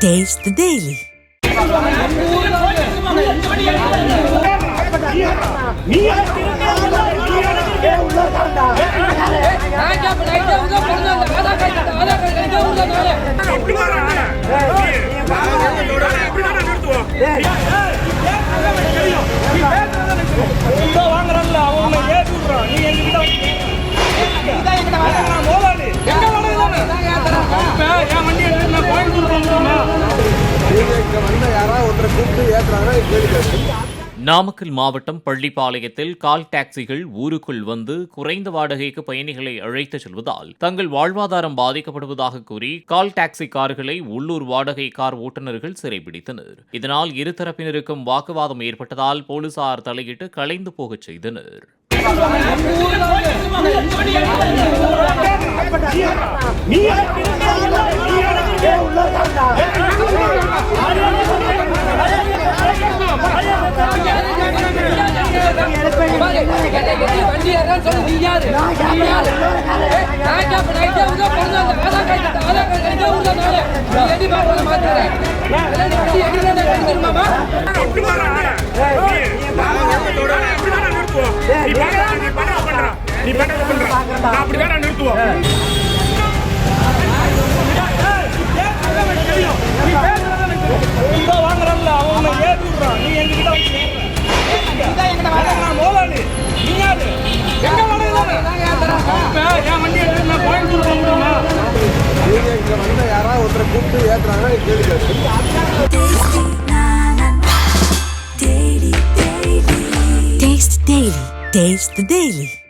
Taste the Daily. Namakkal மாவட்டம் பள்ளிப்பாளையத்தில் கால் டாக்ஸிகள் ஊருக்குள் வந்து குறைந்த வாடகைக்கு பயணிகளை அழைத்துச் செல்வதால் தங்கள் வாழ்வாதாரம் பாதிக்கப்படுவதாக கூறி கால் டாக்ஸி கார்களை உள்ளூர் வாடகை கார் ஓட்டுநர்கள் சிறைபிடித்தனர். இதனால் இருதரப்பினருக்கும் வாக்குவாதம் ஏற்பட்டதால் போலீசார் தலையிட்டு கலைந்து போகச் செய்தனர். Taste the Daily.